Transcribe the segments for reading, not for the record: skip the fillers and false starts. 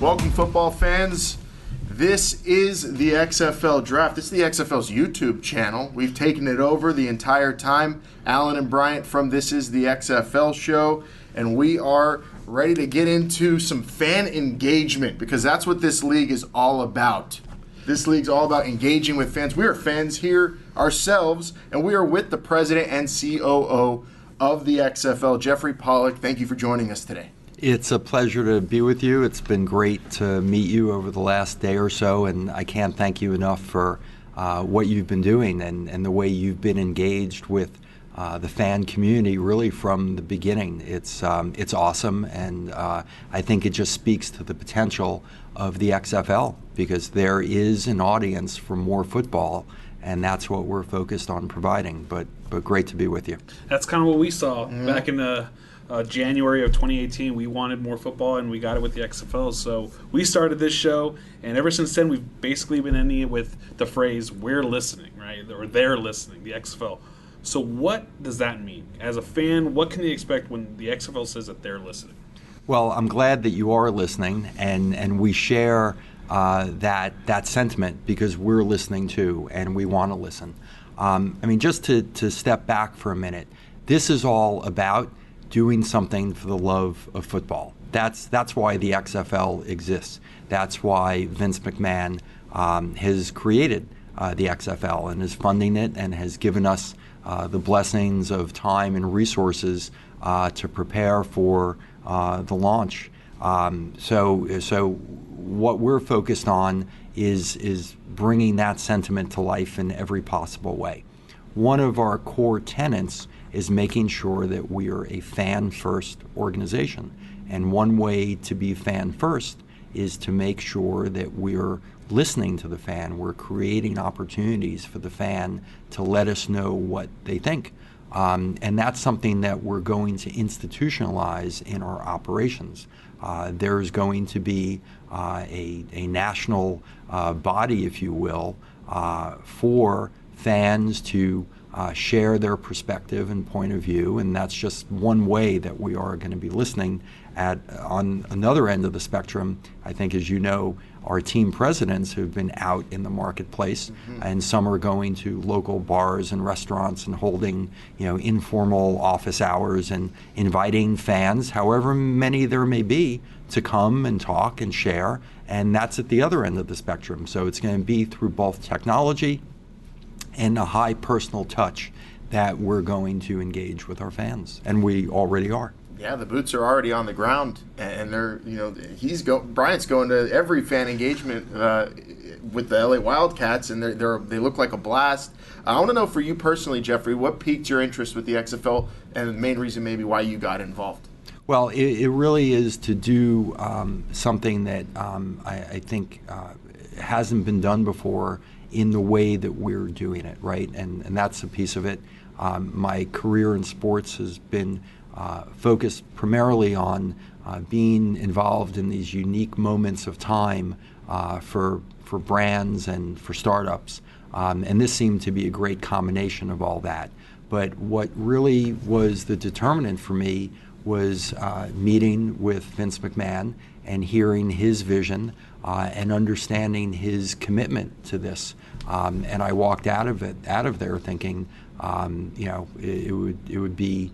Welcome, football fans. This is the XFL Draft. This is the XFL's YouTube channel. We've taken it over the entire time. Alan and Bryant from This is the XFL Show, and we are ready to get into some fan engagement because that's what this league is all about. This league's all about engaging with fans. We are fans here ourselves, and we are with the president and COO of the XFL, Jeffrey Pollack. Thank you for joining us today. It's a pleasure to be with you. It's been great to meet you over the last day or so, and I can't thank you enough for what you've been doing and the way you've been engaged with the fan community really from the beginning. It's awesome, and I think it just speaks to the potential of the XFL because there is an audience for more football, and that's what we're focused on providing. But great to be with you. That's kind of what we saw back in January of 2018. We wanted more football, and we got it with the XFL. So we started this show, and ever since then, we've basically been ending it with the phrase, we're listening, right? Or they're listening, the XFL. So what does that mean? As a fan, what can they expect when the XFL says that they're listening? Well, I'm glad that you are listening, and we share that sentiment because we're listening too, and we want to listen. Just to step back for a minute, this is all about doing something for the love of football. That's why the XFL exists. That's why Vince McMahon has created the XFL and is funding it and has given us the blessings of time and resources to prepare for the launch. So what we're focused on is bringing that sentiment to life in every possible way. One of our core tenets is making sure that we are a fan-first organization. And one way to be fan-first is to make sure that we're listening to the fan. We're creating opportunities for the fan to let us know what they think. And that's something that we're going to institutionalize in our operations. There's going to be a national body, if you will, for fans to share their perspective and point of view, and that's just one way that we are going to be listening. On another end of the spectrum, I think, as you know, our team presidents have been out in the marketplace, and some are going to local bars and restaurants and holding, informal office hours and inviting fans, however many there may be, to come and talk and share, and that's at the other end of the spectrum. So it's going to be through both technology and a high personal touch that we're going to engage with our fans, and we already are. Yeah, the boots are already on the ground, and they're, Bryant's going to every fan engagement with the LA Wildcats, and they look like a blast. I want to know for you personally, Jeffrey, what piqued your interest with the XFL, and the main reason maybe why you got involved? Well, it really is to do something that I think hasn't been done before in the way that we're doing it, right? And that's a piece of it. My career in sports has been focused primarily on being involved in these unique moments of time for brands and for startups. And this seemed to be a great combination of all that. But what really was the determinant for me was meeting with Vince McMahon and hearing his vision and understanding his commitment to this. And I walked out of there thinking, it would be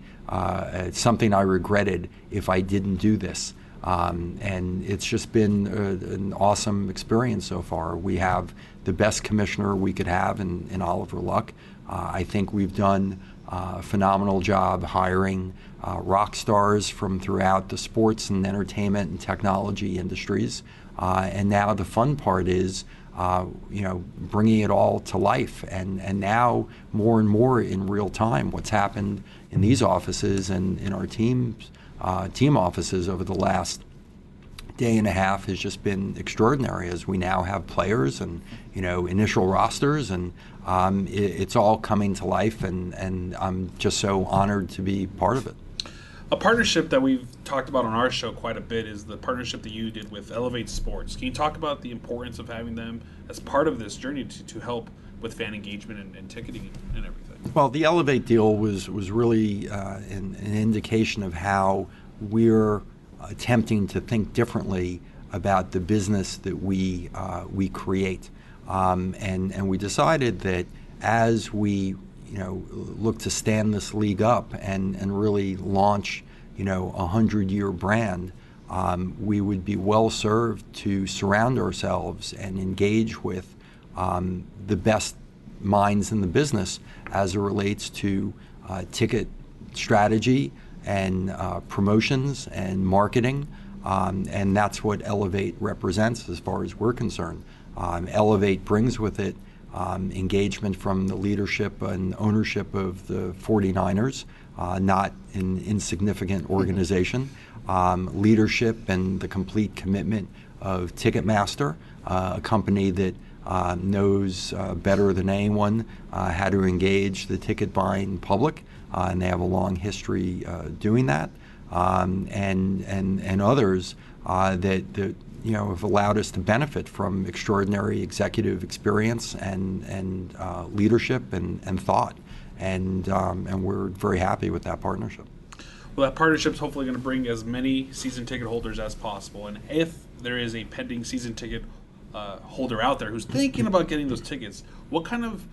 something I regretted if I didn't do this. And it's just been an awesome experience so far. We have the best commissioner we could have in Oliver Luck. I think we've done a phenomenal job hiring rock stars from throughout the sports and entertainment and technology industries. And now the fun part is bringing it all to life, and now more and more in real time. What's happened in these offices and in our team offices over the last day and a half has just been extraordinary, as we now have players and initial rosters, and it's all coming to life, and I'm just so honored to be part of it. A partnership that we've talked about on our show quite a bit is the partnership that you did with Elevate Sports. Can you talk about the importance of having them as part of this journey to help with fan engagement and ticketing and everything? Well, the Elevate deal was really an indication of how we're attempting to think differently about the business that we create, and we decided that as we look to stand this league up and really launch a 100-year brand, we would be well served to surround ourselves and engage with the best minds in the business as it relates to ticket strategy and promotions and marketing, and that's what Elevate represents as far as we're concerned. Elevate brings with it engagement from the leadership and ownership of the 49ers, not an insignificant organization, leadership and the complete commitment of Ticketmaster, a company that knows better than anyone how to engage the ticket buying public, and they have a long history doing that, and others that have allowed us to benefit from extraordinary executive experience and leadership and thought, and we're very happy with that partnership. Well, that partnership's hopefully going to bring as many season ticket holders as possible, and if there is a pending season ticket holder out there who's thinking about getting those tickets, what kind of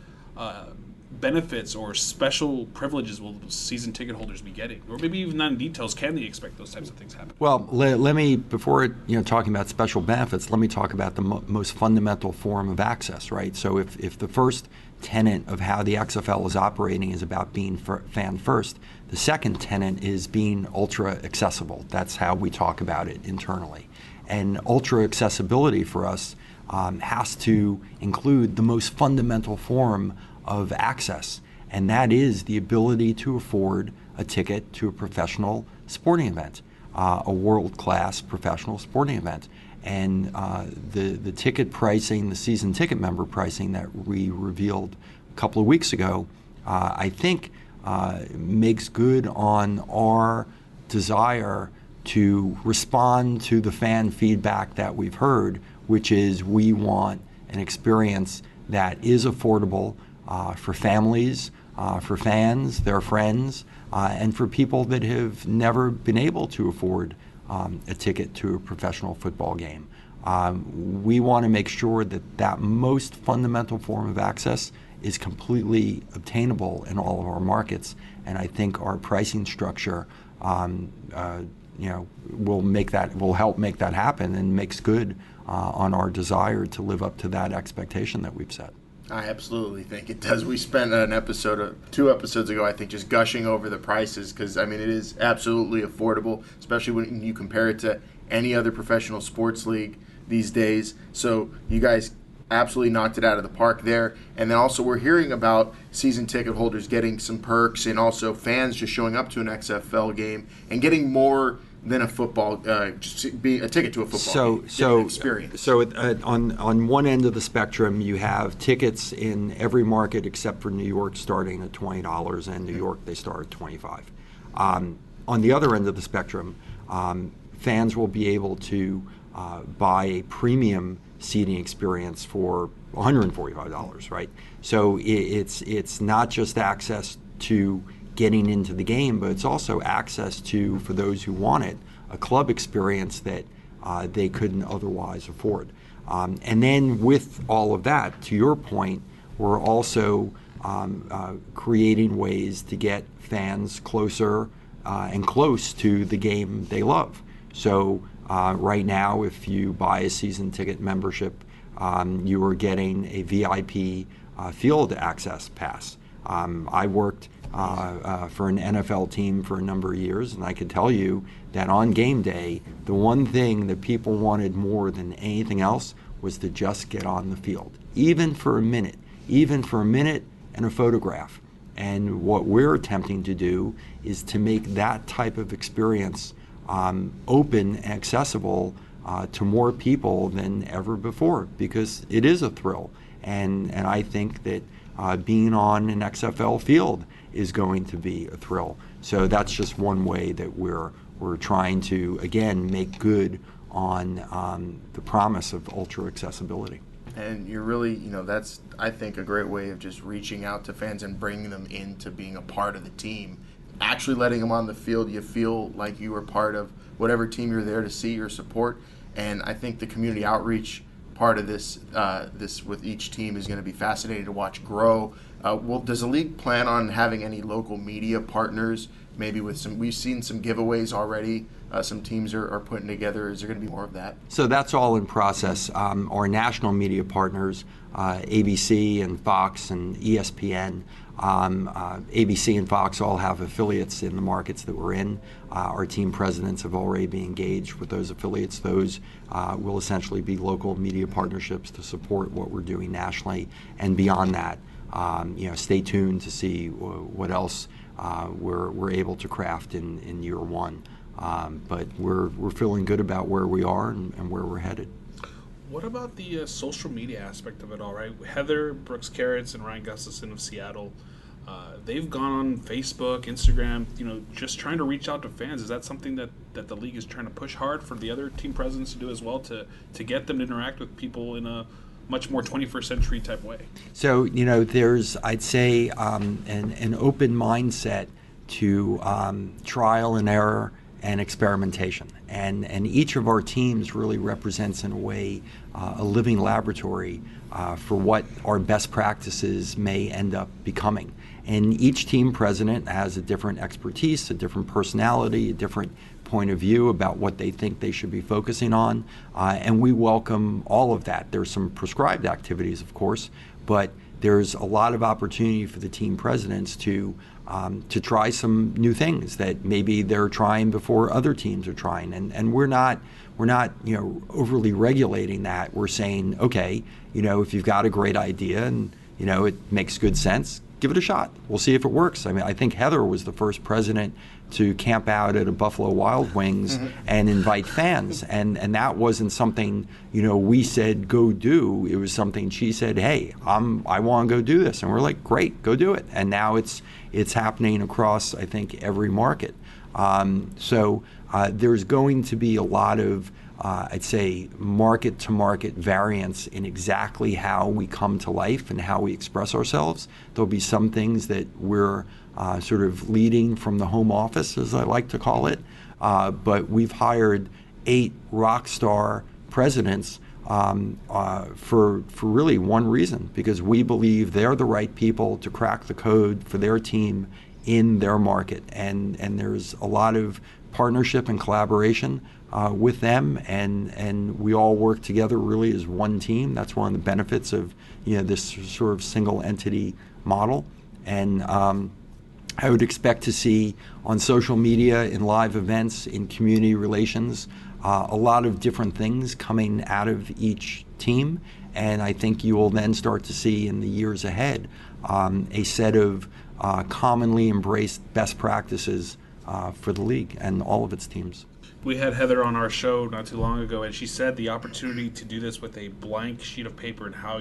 benefits or special privileges will season ticket holders be getting? Or maybe even not in details, can they expect those types of things happen? Well, let me, before talking about special benefits, let me talk about the most fundamental form of access, right? So if the first tenet of how the XFL is operating is about being fan first, the second tenet is being ultra accessible. That's how we talk about it internally. And ultra accessibility for us has to include the most fundamental form of access, and that is the ability to afford a ticket to a professional sporting event, a world-class professional sporting event. And the ticket pricing, the season ticket member pricing that we revealed a couple of weeks ago, I think makes good on our desire to respond to the fan feedback that we've heard, which is we want an experience that is affordable for families, for fans, their friends, and for people that have never been able to afford a ticket to a professional football game. We want to make sure that that most fundamental form of access is completely obtainable in all of our markets, and I think our pricing structure will help make that happen and makes good on our desire to live up to that expectation that we've set. I absolutely think it does. We spent two episodes ago, I think, just gushing over the prices because, it is absolutely affordable, especially when you compare it to any other professional sports league these days. So you guys absolutely knocked it out of the park there. And then also we're hearing about season ticket holders getting some perks and also fans just showing up to an XFL game and getting more than a football, just be a ticket to a football game, experience. So on one end of the spectrum, you have tickets in every market except for New York starting at $20, and New York they start at $25. On the other end of the spectrum, fans will be able to buy a premium seating experience for $145, right? So it's not just access to getting into the game, but it's also access to, for those who want it, a club experience that they couldn't otherwise afford. And then with all of that, to your point, we're also creating ways to get fans closer and close to the game they love. So right now, if you buy a season ticket membership, you are getting a VIP field access pass. I worked for an NFL team for a number of years, and I could tell you that on game day, the one thing that people wanted more than anything else was to just get on the field, even for a minute and a photograph. And what we're attempting to do is to make that type of experience open and accessible to more people than ever before, because it is a thrill. And I think that being on an XFL field is going to be a thrill. So that's just one way that we're trying to, again, make good on the promise of ultra accessibility. And you're really, that's, I think, a great way of just reaching out to fans and bringing them into being a part of the team actually letting them on the field, you feel like you were part of whatever team you're there to see or support. And I think the community outreach part of this with each team is going to be fascinating to watch grow. Does the league plan on having any local media partners? Maybe with some, we've seen some giveaways already. Some teams are putting together. Is there going to be more of that? So that's all in process. Our national media partners, ABC and Fox and ESPN. ABC and Fox all have affiliates in the markets that we're in. Our team presidents have already been engaged with those affiliates. Those will essentially be local media partnerships to support what we're doing nationally. And beyond that, stay tuned to see what else we're able to craft in year one. But we're feeling good about where we are and where we're headed. What about the social media aspect of it all, right? Heather Brooks Carrots and Ryan Gustafson of Seattle, they've gone on Facebook, Instagram, just trying to reach out to fans. Is that something that the league is trying to push hard for the other team presidents to do as well, to get them to interact with people in a much more 21st century type way? So, there's, I'd say, an open mindset to trial and error and experimentation. And each of our teams really represents, in a way, a living laboratory for what our best practices may end up becoming. And each team president has a different expertise, a different personality, a different point of view about what they think they should be focusing on. And we welcome all of that. There's some prescribed activities, of course, but there's a lot of opportunity for the team presidents to try some new things that maybe they're trying before other teams are trying. And we're not overly regulating that. We're saying, okay, if you've got a great idea and it makes good sense, give it a shot. We'll see if it works. I mean, I think Heather was the first president to camp out at a Buffalo Wild Wings and invite fans. And that wasn't something, we said, go do. It was something she said, hey, I want to go do this. And we're like, great, go do it. And now it's happening across, I think, every market. So there's going to be a lot of, I'd say, market-to-market variance in exactly how we come to life and how we express ourselves. There'll be some things that we're sort of leading from the home office, as I like to call it. But we've hired 8 rock star presidents for really one reason, because we believe they're the right people to crack the code for their team in their market. And there's a lot of partnership and collaboration with them, and we all work together really as one team. That's one of the benefits of this sort of single entity model. And I would expect to see on social media, in live events, in community relations, a lot of different things coming out of each team. And I think you will then start to see in the years ahead a set of commonly embraced best practices for the league and all of its teams. We had Heather on our show not too long ago, and she said the opportunity to do this with a blank sheet of paper and how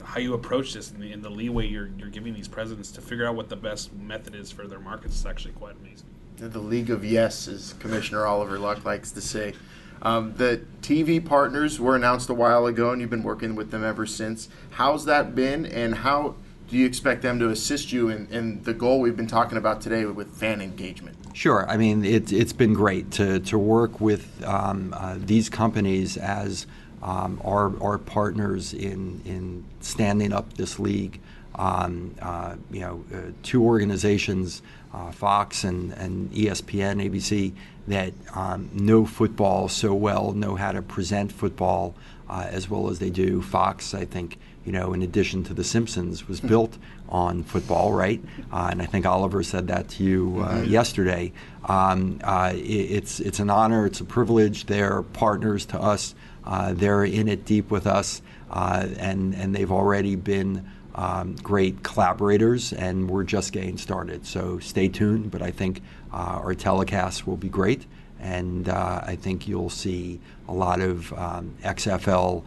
how you approach this and the leeway you're giving these presidents to figure out what the best method is for their markets is actually quite amazing. The League of Yes, as Commissioner Oliver Luck likes to say. The TV partners were announced a while ago, and you've been working with them ever since. How's that been, and how do you expect them to assist you in the goal we've been talking about today with fan engagement? Sure. I mean, it's been great to work with these companies as our partners in standing up this league. 2 organizations, Fox and ESPN, ABC, that know football so well, know how to present football as well as they do. Fox, I think, in addition to The Simpsons, was built on football, right? And I think Oliver said that to you yesterday. It's an honor, it's a privilege. They're partners to us. They're in it deep with us, and they've already been great collaborators, and we're just getting started. So stay tuned, but I think our telecasts will be great, and I think you'll see a lot of XFL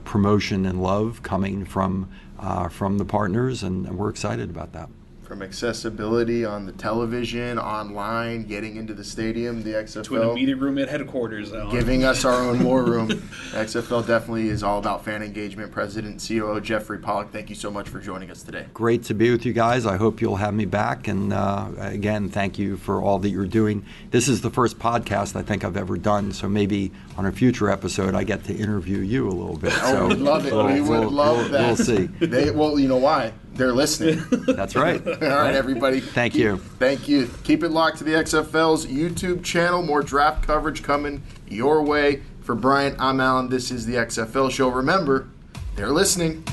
promotion and love coming from the partners, and we're excited about that. from accessibility on the television, online, getting into the stadium, the XFL. To a meeting room at headquarters, Alan. Giving us our own war room. XFL definitely is all about fan engagement. President and COO Jeffrey Pollack, thank you so much for joining us today. Great to be with you guys. I hope you'll have me back. And again, thank you for all that you're doing. This is the first podcast I think I've ever done, so maybe on a future episode I get to interview you a little bit. Oh, so we'd love it. We would love that. We'll see. Well, you know why? They're listening. That's right. All right, everybody. Thank you. Thank you. Keep it locked to the XFL's YouTube channel. More draft coverage coming your way. For Bryant, I'm Alan. This is the XFL Show. Remember, they're listening.